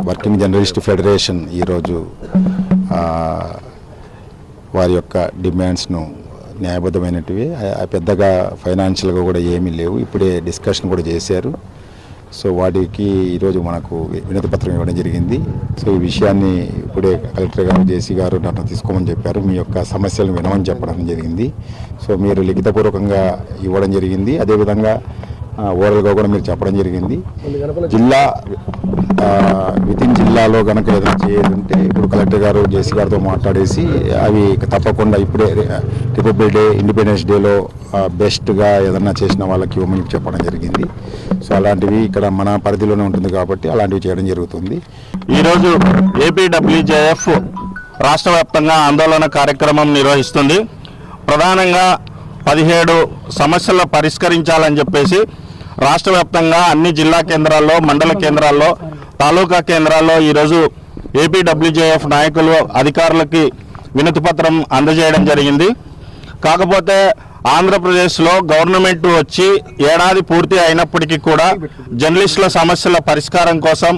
Working journalist federation ఈరోజు వారి యొక్క డిమాండ్స్ను న్యాయబద్ధమైనటివి, పెద్దగా ఫైనాన్షియల్గా కూడా ఏమీ లేవు. ఇప్పుడే డిస్కషన్ కూడా చేశారు. సో వాటికి ఈరోజు మనకు వినతి పత్రం ఇవ్వడం జరిగింది. సో ఈ విషయాన్ని ఇప్పుడే కలెక్టర్ గారు, జేసీ గారు నన్ను తీసుకోమని చెప్పారు. మీ యొక్క సమస్యలను వినమని చెప్పడం జరిగింది. సో మీరు లిఖితపూర్వకంగా ఇవ్వడం జరిగింది. అదేవిధంగా ఓరల్గా కూడా మీరు చెప్పడం జరిగింది. జిల్లా వితిన్ జిల్లాలో కనుక ఏదైనా చేయాలంటే ఇప్పుడు కలెక్టర్ గారు, జేసీ గారితో మాట్లాడేసి అవి తప్పకుండా ఇప్పుడే రిపబ్లిక్ డే, ఇండిపెండెన్స్ డేలో బెస్ట్గా ఏదన్నా చేసిన వాళ్ళకి ఇవ్వమని చెప్పడం జరిగింది. సో అలాంటివి ఇక్కడ మన పరిధిలోనే ఉంటుంది కాబట్టి అలాంటివి చేయడం జరుగుతుంది. ఈరోజు ఏపీడబ్ల్యూజేఎఫ్ రాష్ట్ర వ్యాప్తంగా ఆందోళన కార్యక్రమం నిర్వహిస్తుంది. ప్రధానంగా 17 సమస్యలు పరిష్కరించాలని చెప్పేసి రాష్ట్ర వ్యాప్తంగా అన్ని జిల్లా కేంద్రాల్లో, మండల కేంద్రాల్లో, తాలూకా కేంద్రాల్లో ఈరోజు ఏపీడబ్ల్యూజేఎఫ్ నాయకులు అధికారులకి వినతి పత్రం అందజేయడం జరిగింది. కాకపోతే ఆంధ్రప్రదేశ్లో గవర్నమెంట్ వచ్చి ఏడాది పూర్తి అయినప్పటికీ కూడా జర్నలిస్టుల సమస్యల పరిష్కారం కోసం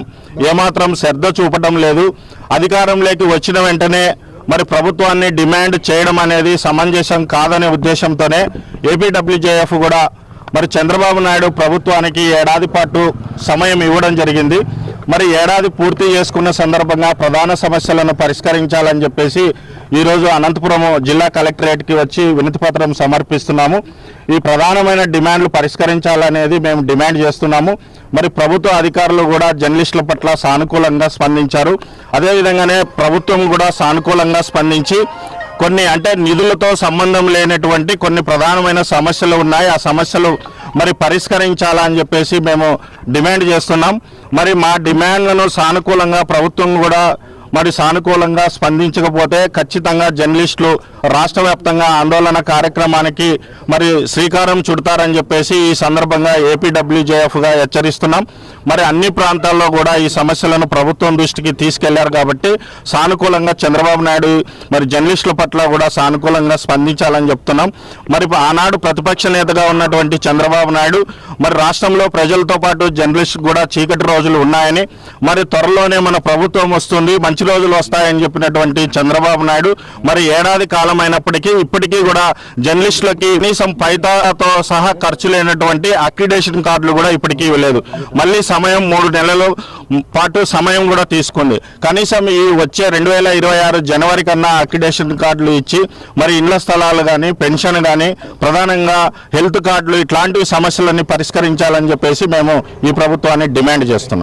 ఏమాత్రం శ్రద్ధ చూపడం లేదు. అధికారంలోకి వచ్చిన వెంటనే మరి ప్రభుత్వాన్ని డిమాండ్ చేయడం అనేది సమంజసం కాదనే ఉద్దేశంతోనే ఏపీడబ్ల్యూజేఎఫ్ కూడా మరి చంద్రబాబు నాయుడు ప్రభుత్వానికి ఏడాది పాటు సమయం ఇవ్వడం జరిగింది. మరి ఏడాది పూర్తి చేసుకున్న సందర్భంగా ప్రధాన సమస్యలను పరిష్కరించాలని చెప్పేసి ఈరోజు అనంతపురం జిల్లా కలెక్టరేట్కి వచ్చి వినతి పత్రం సమర్పిస్తున్నాము. ఈ ప్రధానమైన డిమాండ్లు పరిష్కరించాలనేది మేము డిమాండ్ చేస్తున్నాము. మరి ప్రభుత్వ అధికారులు కూడా జర్నలిస్టుల పట్ల సానుకూలంగా స్పందించారు. అదేవిధంగానే ప్రభుత్వం కూడా సానుకూలంగా స్పందించి కొన్ని నిధులతో సంబంధం లేనటువంటి కొన్ని ప్రధానమైన సమస్యలు ఉన్నాయి. ఆ సమస్యలు మరి పరిష్కరించాలని చెప్పేసి మేము డిమాండ్ చేస్తున్నాం. మరి మా డిమాండ్లను సానుకూలంగా ప్రభుత్వం కూడా మరి సానుకూలంగా స్పందించకపోతే ఖచ్చితంగా జర్నలిస్టులు రాష్ట్ర వ్యాప్తంగా ఆందోళన కార్యక్రమానికి మరి శ్రీకారం చుడతారని చెప్పేసి ఈ సందర్భంగా ఏపీడబ్ల్యూజేఎఫ్గా హెచ్చరిస్తున్నాం. మరి అన్ని ప్రాంతాల్లో కూడా ఈ సమస్యలను ప్రభుత్వం దృష్టికి తీసుకెళ్లారు కాబట్టి సానుకూలంగా చంద్రబాబు నాయుడు మరి జర్నలిస్టుల పట్ల కూడా సానుకూలంగా స్పందించాలని చెప్తున్నాం. మరి ఆనాడు ప్రతిపక్ష నేతగా ఉన్నటువంటి చంద్రబాబు నాయుడు మరి రాష్ట్రంలో ప్రజలతో పాటు జర్నలిస్ట్ కూడా చీకటి రోజులు ఉన్నాయని, మరి త్వరలోనే మన ప్రభుత్వం వస్తుంది, మంచి రోజులు వస్తాయని చెప్పినటువంటి చంద్రబాబు నాయుడు మరి ఏడాది కాలం అయినప్పటికీ ఇప్పటికీ కూడా జర్నలిస్టులకి కనీసం పైతాతో సహా ఖర్చు లేనటువంటి అక్రిడేషన్ కార్డులు కూడా ఇప్పటికీ ఇవ్వలేదు. మళ్ళీ సమయం 3 నెలల పాటు సమయం కూడా తీసుకుంది. కనీసం ఈ వచ్చే 2026 జనవరి కన్నా అక్రిడేషన్ కార్డులు ఇచ్చి మరి ఇళ్ల స్థలాలు కానీ, పెన్షన్ కానీ, ప్రధానంగా హెల్త్ కార్డులు ఇట్లాంటి సమస్యలన్నీ పరిష్కరించాలని చెప్పేసి మేము ఈ ప్రభుత్వాన్ని డిమాండ్ చేస్తున్నాం.